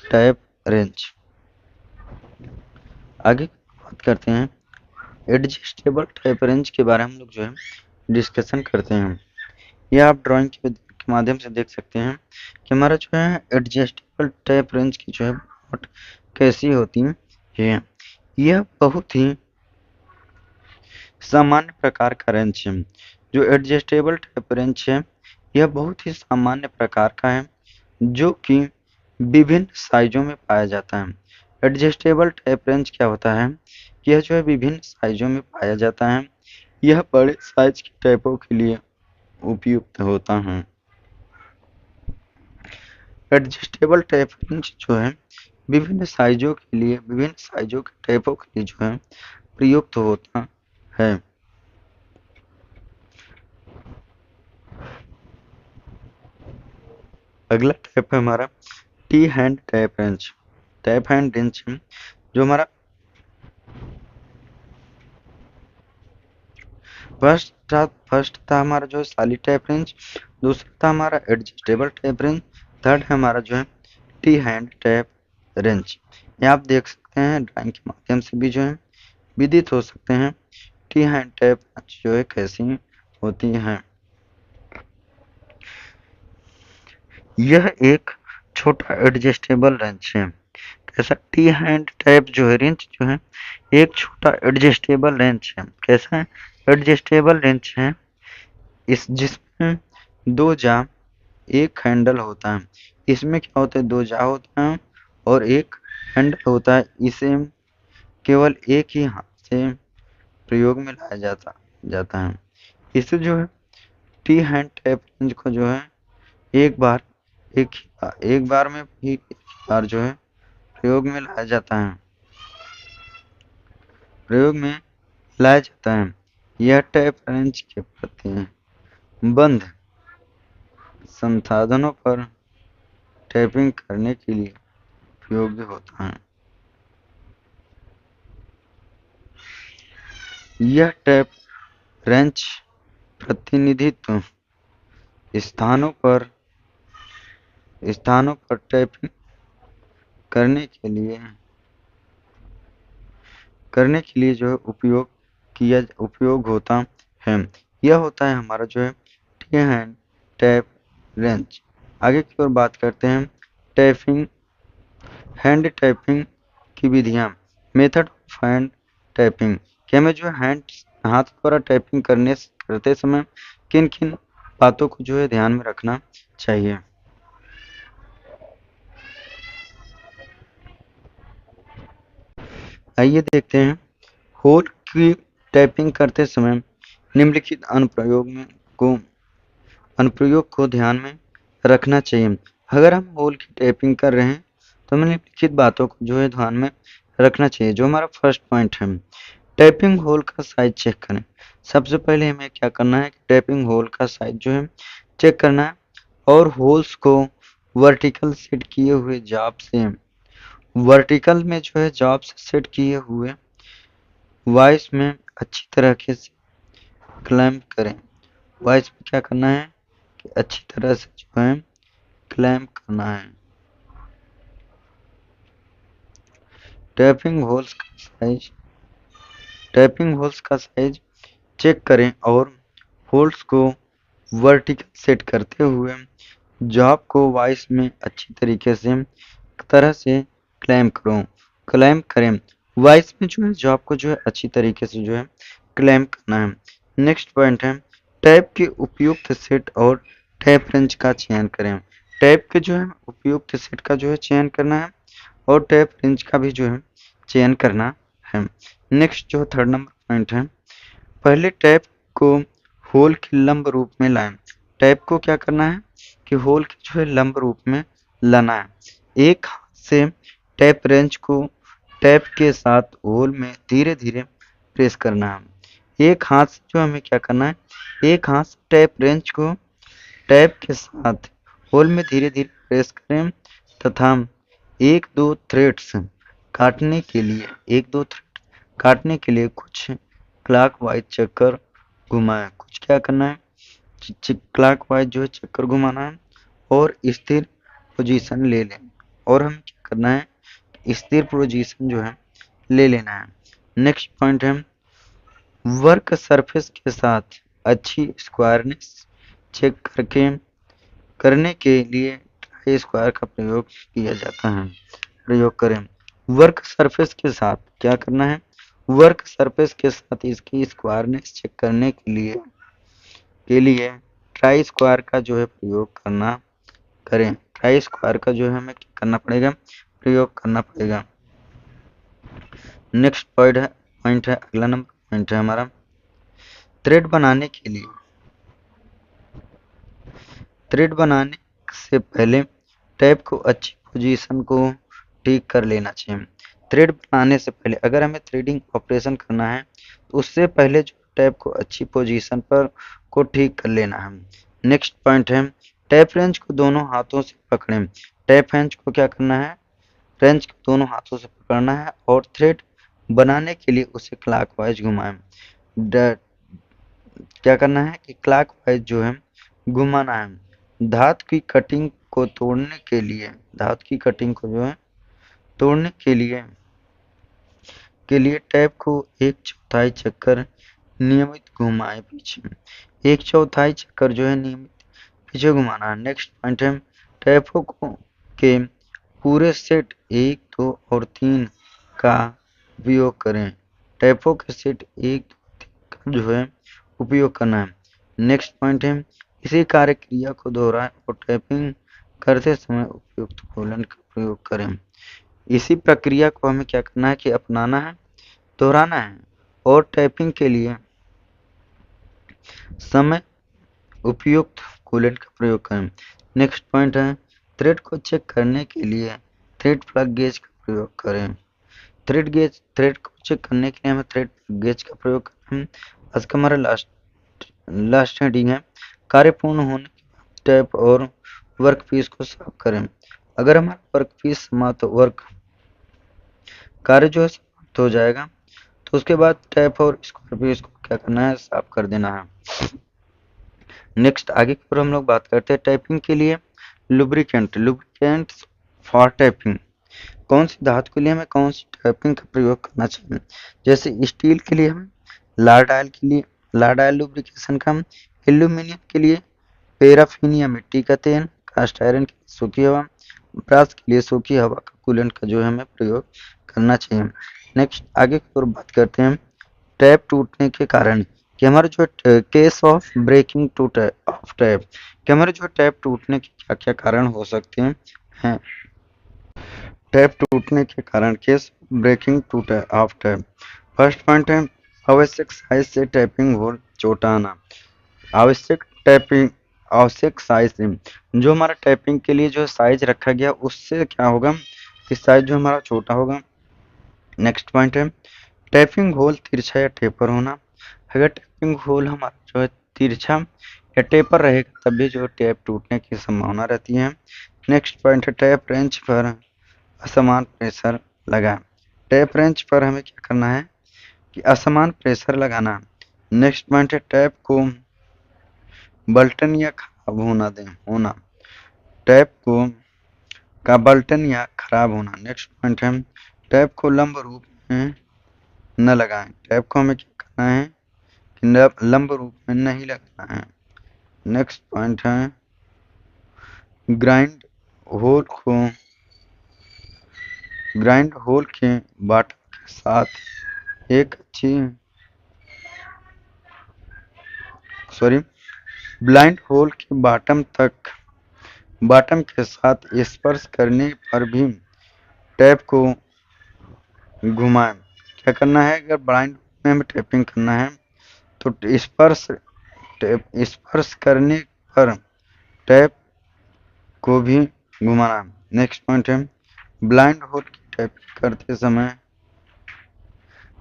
टैप रेंच। आगे बात करते हैं एडजस्टेबल टैप रेंच के बारे में हम लोग जो है डिस्कशन करते हैं। यह आप ड्राइंग के माध्यम से देख सकते हैं कि हमारा जो है एडजस्टेबल टैप रेंच की जो है नोट कैसी होती है। यह बहुत ही सामान्य प्रकार का रेंच है। जो एडजस्टेबल टैप रेंच है यह बहुत ही सामान्य प्रकार का है जो कि विभिन्न साइजों में पाया जाता है। एडजस्टेबल टैप रेंच क्या होता है, यह जो है विभिन्न साइजों में पाया जाता है। यह बड़े साइज के टैपों के लिए उपयुक्त होता है। एडजस्टेबल टेप रेंच जो है विभिन्न साइजों के टेपों के लिए जो है प्रयुक्त होता है। अगला टैप है हमारा T handle tap wrench. Tap hand wrench जो हमारा फर्स्ट था हमारा जो है सॉलिड टैप रेंच, दूसरा था हमारा एडजस्टेबल टैप रेंच, थर्ड है हमारा जो है टी हैंड टैप रेंच। ये आप देख सकते हैं ड्राइंग के माध्यम से भी जो है विदित हो सकते हैं टी हैंड टैप रेंच जो है कैसी होती हैं। यह एक छोटा एडजस्टेबल रेंच है। कैसा टी हैंड टैप जो है रेंच जो है एक छोटा एडजस्टेबल रेंच है। कैसा है? एडजस्टेबल रेंच है इस जिसमें दो जा एक हैंडल होता है। इसमें क्या होता है? दो जा होता है और एक हैंडल होता है। इसे केवल एक ही हाथ से प्रयोग में लाया जाता है। इसे जो है टी हैंड टैप रेंच को जो है एक बार एक बार में ही एक बार जो है प्रयोग में लाया जाता है। यह टैप रेंच के प्रति बंद संसाधनों पर टैपिंग करने के लिए उपयोगी होता है। यह टैप रेंच प्रतिनिधित्व स्थानों पर टैपिंग करने के लिए जो है उपयोग होता है। यह होता है हमारा जो है टी हैंड टैप रेंच। आगे की ओर बात करते हैं टैपिंग हैंड टैपिंग की विधियां। मेथड ऑफ हैंड टैपिंग कि हमें जो है हाथ द्वारा टैपिंग करते समय किन किन बातों को जो है ध्यान में रखना चाहिए। आइए देखते हैं होल की टैपिंग करते समय निम्नलिखित अनुप्रयोग को ध्यान में रखना चाहिए। अगर हम होल की टैपिंग कर रहे हैं तो हमें निम्नलिखित बातों को जो है ध्यान में रखना चाहिए। जो हमारा फर्स्ट पॉइंट है टैपिंग होल का साइज चेक करें। सबसे पहले हमें क्या करना है कि टैपिंग होल का साइज जो है चेक करना है और होल्स को वर्टिकल सेट किए हुए वर्टिकल में जो है जॉब से सेट किए हुए वॉइस में अच्छी तरीके से क्लैंप करें। वॉइस में क्या करना है कि अच्छी तरह से जो है क्लैंप करना है। टैपिंग होल्स का साइज चेक करें और होल्स को वर्टिकल सेट करते हुए जॉब को वॉइस में अच्छी तरीके से क्लैंप करें। वॉइस में जो है जॉब को जो है अच्छी तरीके से जो है क्लैंप करना है। नेक्स्ट पॉइंट है टैप के उपयुक्त सेट और टैप रेंज का चयन करें। टैप के जो है उपयुक्त सेट का जो है चयन करना है और टैप रेंज का भी जो है चयन करना है। नेक्स्ट जो थर्ड नंबर पॉइंट है पहले टैप को होल के लंब रूप में लाएं। टैप को क्या करना है कि होल के जो है लंब रूप में लाना है। एक हाथ से टैप रेंच को टैप के साथ होल में धीरे धीरे प्रेस करना है। एक हाथ से जो हमें क्या करना है एक हाथ से टैप रेंच को टैप के साथ होल में धीरे धीरे प्रेस करें तथा एक दो थ्रेड्स काटने के लिए कुछ क्लॉकवाइज चक्कर घुमाएं। कुछ क्या करना है क्लॉकवाइज जो है चक्कर घुमाना है और स्थिर पोजीशन ले लें और हमें क्या करना है स्थिर पोजीशन जो है ले लेना है। नेक्स्ट पॉइंट है वर्क सरफेस के साथ अच्छी स्क्वायरनेस चेक करने के लिए ट्राई स्क्वायर का प्रयोग करें। वर्क सरफेस के साथ क्या करना है वर्क सरफेस के साथ इसकी स्क्वायरनेस चेक करने के लिए ट्राई स्क्वायर का जो है ट्राई स्क्वायर का जो है हमें प्रयोग करना पड़ेगा। नेक्स्ट पॉइंट है अगला नंबर पॉइंट है हमारा थ्रेड बनाने से पहले टैप को अच्छी पोजीशन को ठीक कर लेना चाहिए। थ्रेड बनाने से पहले अगर हमें थ्रेडिंग ऑपरेशन करना है तो उससे पहले जो टैप को अच्छी पोजीशन पर को ठीक कर लेना है। नेक्स्ट पॉइंट है टैप रेंज को दोनों हाथों से पकड़ें। टैप रेंज को क्या करना है, रेंज को दोनों हाथों से पकड़ना है और थ्रेड बनाने के लिए उसे क्लॉकवाइज घुमाएं। क्या करना है कि क्लॉकवाइज जो है घुमाना है। धातु की कटिंग को तोड़ने के लिए, धातु की कटिंग को जो है तोड़ने के लिए टैप को एक चौथाई चक्कर नियमित घुमाएं पीछे। एक चौथाई चक्कर जो है नियमित पीछे घुमाना है। नेक्स्ट पॉइंट है टैपों को के पूरे सेट 1, 2 और 3 का उपयोग करें। टैपों के सेट 1, 2, 3 का जो है उपयोग करना है। नेक्स्ट पॉइंट है इसी कार्य क्रिया को दोहराएं और टैपिंग करते समय उपयुक्त कोलन का प्रयोग करें। इसी प्रक्रिया को हमें क्या करना है कि अपनाना है, दोहराना है और टाइपिंग के लिए समय उपयुक्त कूलेंट का प्रयोग करें। नेक्स्ट पॉइंट है थ्रेड को चेक करने के लिए थ्रेड प्लग गेज का प्रयोग करें। थ्रेड को चेक करने के लिए हमें थ्रेड प्लग गेज का प्रयोग करें। आज का हमारा लास्ट हेडिंग है कार्य पूर्ण होने के बाद टैप और वर्क पीस को साफ करें। अगर हमारा वर्क पीस समाप्त वर्क कार्य जो है समाप्त हो जाएगा तो उसके बाद टैप और स्क्वायर पीस को क्या करना है, साफ कर देना है। नेक्स्ट आगे की ओर हम लोग बात करते हैं टाइपिंग के लिए लुब्रिकेंट फॉर टाइपिंग। कौन सी धातु के लिए हमें कौन सी टाइपिंग का प्रयोग करना चाहिए। जैसे स्टील के लिए हम लार्डाइल लुब्रिकेशन का, एल्यूमिनियम के लिए पैराफिन या मिट्टी का तेल, कास्ट आयरन के लिए सूखी हवा, ब्रास के लिए सूखी हवा का कूलेंट का जो है हमें प्रयोग करना चाहिए। नेक्स्ट आगे की ओर बात करते हैं टैप टूटने के कारण कि हमारे जो case of breaking to of tap कि हमारे जो टैप टूटने के क्या क्या कारण हो सकते हैं। टैप टूटने के कारण case breaking to of tap. First point है आवश्यक साइज से टैपिंग होल छोटा आना। आवश्यक साइज से जो हमारा टैपिंग के लिए जो साइज रखा गया उससे क्या होगा कि साइज जो हमारा छोटा होगा। नेक्स्ट पॉइंट है टैपिंग होल तिरछा या टेपर होना। अगर टैपिंग होल हमारा जो है तिरछा या टेपर रहेगा तब भी जो टैप टूटने की संभावना रहती है। नेक्स्ट पॉइंट है टैप रेंच पर असमान प्रेशर लगाएं। टैप रेंच पर हमें क्या करना है कि असमान प्रेशर लगाना। नेक्स्ट पॉइंट है टैप को बल्टन या खराब होना टैप को का बल्टन या खराब होना। नेक्स्ट पॉइंट है टैप को लंब रूप में न लगाएं। टैप को हमें क्या करना है कि लंब रूप में नहीं लगाना है। नेक्स्ट पॉइंट है ग्राइंड होल के बॉटम के साथ एक अच्छी ब्लाइंड होल के बॉटम के साथ स्पर्श करने पर भी टैप को घुमाएं। क्या करना है अगर ब्लाइंड में हमें टैपिंग करना है तो स्पर्श करने पर टैप को भी घुमाना। नेक्स्ट पॉइंट है ब्लाइंड होल की टैपिंग करते समय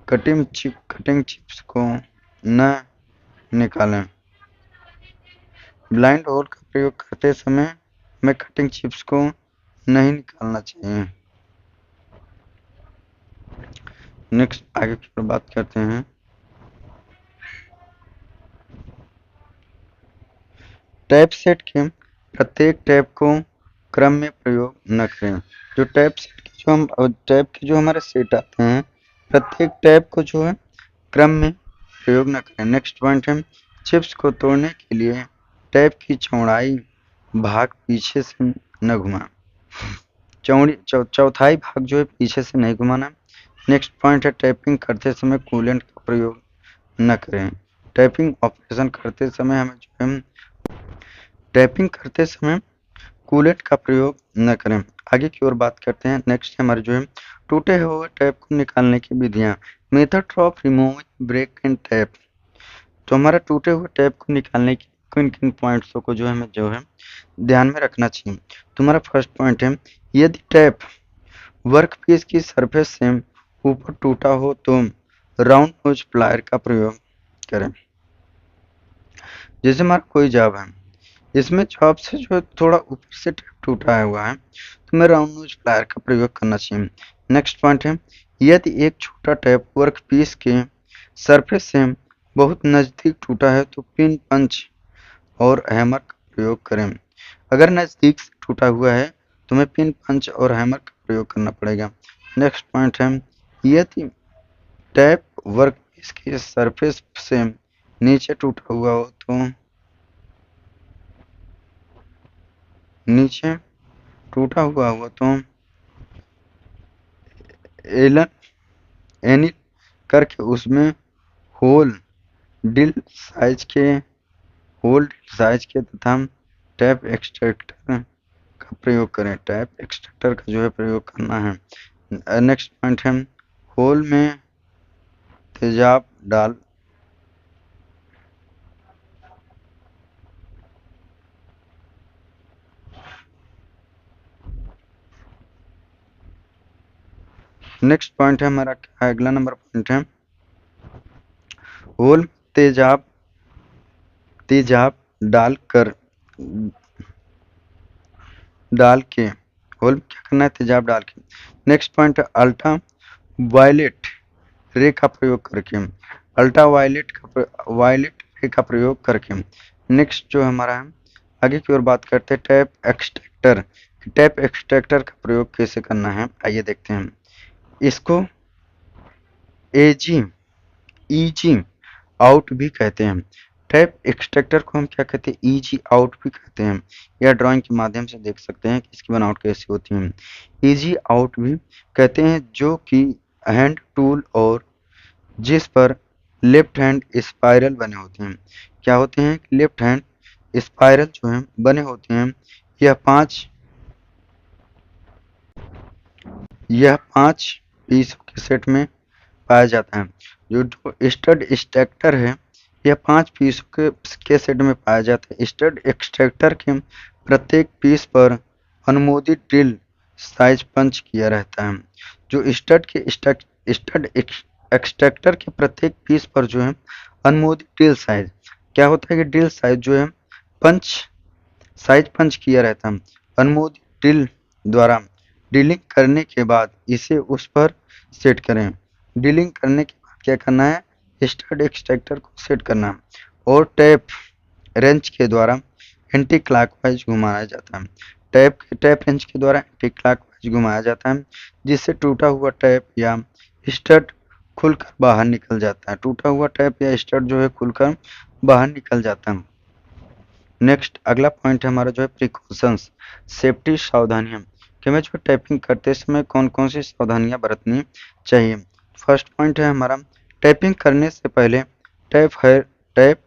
कटिंग चिप्स को न निकालें। ब्लाइंड होल का प्रयोग करते समय हमें कटिंग चिप्स को नहीं निकालना चाहिए। नेक्स्ट आगे की ओर बात करते हैं टैप सेट के प्रत्येक टैप को क्रम में प्रयोग न करें। जो टैप के जो हमारे सेट आते हैं प्रत्येक टैप को जो है क्रम में प्रयोग न करें। नेक्स्ट पॉइंट है चिप्स को तोड़ने के लिए टैप की चौड़ाई भाग पीछे से न घुमाएं। चौथाई भाग जो है पीछे से नहीं घुमाना। नेक्स्ट पॉइंट है टैपिंग करते समय कूलेंट का प्रयोग न करें। टैपिंग ऑपरेशन करते समय हमें जो है टैपिंग करते समय कूलेंट का प्रयोग न करें। आगे की ओर बात करते हैं नेक्स्ट हमारे जो है टूटे हुए टैप को निकालने की विधियां। Method of removing break and tap. तो हमारा टूटे हुए टैप को निकालने की किन किन पॉइंट्सों को जो है हमें जो है ध्यान में रखना चाहिए। तुम्हारा फर्स्ट पॉइंट है, यदि टैप वर्कपीस की सरफेस से ऊपर टूटा हो तो राउंड नोज प्लायर का प्रयोग करें। जैसे हमारा कोई जॉब है, इसमें जॉब से जो है थोड़ा ऊपर से टैप टूटा हुआ है, तो हमें राउंड नोज प्लायर का प्रयोग करना चाहिए। नेक्स्ट पॉइंट है, यदि एक छोटा टैप वर्कपीस के सरफेस से बहुत नज़दीक टूटा है तो पिन पंच और हैमर का प्रयोग करें। अगर नज़दीक से टूटा हुआ है तो हमें पिन पंच और हैमर का प्रयोग करना पड़ेगा। नेक्स्ट पॉइंट है, यदि टैप वर्कपीस के सरफेस से नीचे टूटा हुआ हो तो नीचे टूटा हुआ हो तो एलन एनिल करके उसमें होल डिल साइज के तथा टैप एक्सट्रैक्टर का प्रयोग करें। टैप एक्सट्रैक्टर का जो है प्रयोग करना है। नेक्स्ट पॉइंट है, होल में तेजाब डाल नेक्स्ट पॉइंट है हमारा क्या है, अगला नंबर पॉइंट है, होल तेजाब तेजाब डालकर डाल के होल में क्या करना है, तेजाब डाल के। नेक्स्ट पॉइंट है, अल्ट्रा वायलेट रे का प्रयोग करके वायलेट रे का प्रयोग करके। नेक्स्ट जो हमारा है, आगे की ओर बात करते हैं टैप एक्सट्रैक्टर का प्रयोग कैसे करना है, आइए देखते हैं। इसको एजी ईजी आउट भी कहते हैं। टैप एक्सट्रैक्टर को हम क्या कहते हैं, ईजी आउट भी कहते हैं। या ड्राइंग के माध्यम से देख सकते हैं कि इसकी बनावट कैसी होती है। ईजी आउट भी कहते हैं, जो कि हैंड टूल और जिस पर लेफ्ट हैंड स्पाइरल बने होते हैं। क्या होते हैं, लेफ्ट हैंड स्पाइरल जो है बने होते हैं। यह पांच यह पांच पीसों के सेट में पाया जाता है। जो स्टड एक्सट्रैक्टर है, यह 5 पीसों के सेट में पाया जाता है। स्टड एक्सट्रैक्टर के प्रत्येक पीस पर अनुमोदित ड्रिल साइज पंच किया रहता है। जो स्टड एक्सट्रैक्टर के प्रत्येक पीस पर जो है अनुमोदित ड्रिल साइज, क्या होता है कि ड्रिल साइज जो है पंच पंच किया रहता है। अनुमोदित ड्रिल द्वारा ड्रिलिंग करने के बाद इसे उस पर सेट करें। ड्रिलिंग करने के बाद क्या करना है, स्टड एक्सट्रैक्टर को सेट करना है और टैप रेंच के द्वारा एंटी क्लॉकवाइज घुमाया जाता है। टैप रेंच के द्वारा एंटी क्लॉकवाइज घुमाया जाता है, जिससे टूटा हुआ टैप या स्टड खुलकर बाहर निकल जाता है। टूटा हुआ टैप या स्टड जो है खुलकर बाहर निकल जाता है। नेक्स्ट अगला पॉइंट है हमारा जो है प्रिकॉशंस, सेफ्टी सावधानियां, कि हमें जो टाइपिंग करते समय कौन कौन सी सावधानियां बरतनी चाहिए। फर्स्ट पॉइंट है हमारा, टाइपिंग करने से पहले टैप है टैप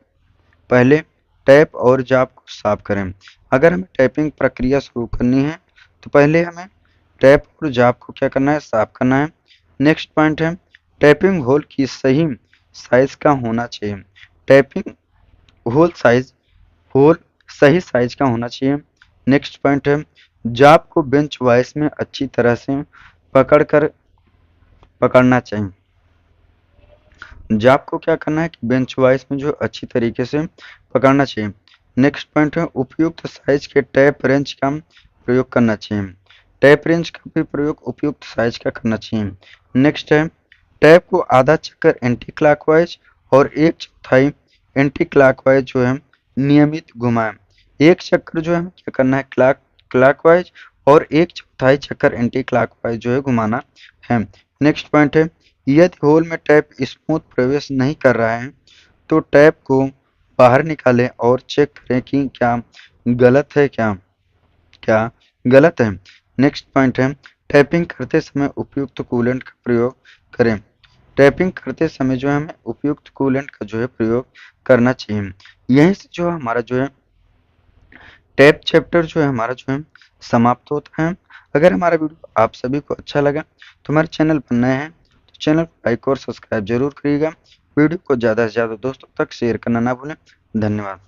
पहले टैप और जाप को साफ करें। अगर हमें टाइपिंग प्रक्रिया शुरू करनी है तो पहले हमें टैप और जाप को क्या करना है, साफ करना है। नेक्स्ट पॉइंट है, टाइपिंग होल की सही साइज का होना चाहिए। टाइपिंग होल साइज होल सही साइज का होना चाहिए। नेक्स्ट पॉइंट है, जाप को बेंच वाइस में अच्छी तरह से पकड़कर पकड़ना चाहिए। जाप को क्या करना है कि बेंच वाइस में जो अच्छी तरीके से पकड़ना चाहिए। नेक्स्ट पॉइंट है, उपयुक्त साइज के टैप रेंच का प्रयोग करना चाहिए। टैप रेंच का भी प्रयोग उपयुक्त साइज का करना चाहिए। नेक्स्ट है, टैप को आधा चक्कर एंटी क्लॉकवाइज और एक चौथाई एंटी क्लॉकवाइज जो है नियमित घुमाएं। एक चक्कर जो है हमें क्या करना है, क्लॉकवाइज और एक चौथाई चक्कर एंटी क्लॉकवाइज जो है घुमाना है। नेक्स्ट पॉइंट है, यदि होल में टैप स्मूथ प्रवेश नहीं कर रहा है तो टैप को बाहर निकालें और चेक करें कि क्या गलत है क्या गलत है। नेक्स्ट पॉइंट है, टैपिंग करते समय उपयुक्त कूलेंट का प्रयोग करें। टैपिंग करते समय जो है हमें उपयुक्त कूलेंट का जो है प्रयोग करना चाहिए। यहीं से जो हमारा जो है टैप चैप्टर जो है हमारा जो है समाप्त होता है। अगर हमारा वीडियो आप सभी को अच्छा लगा तो हमारे चैनल पर नए हैं तो चैनल को लाइक और सब्सक्राइब जरूर करिएगा। वीडियो को ज़्यादा से ज़्यादा दोस्तों तक शेयर करना ना भूलें। धन्यवाद।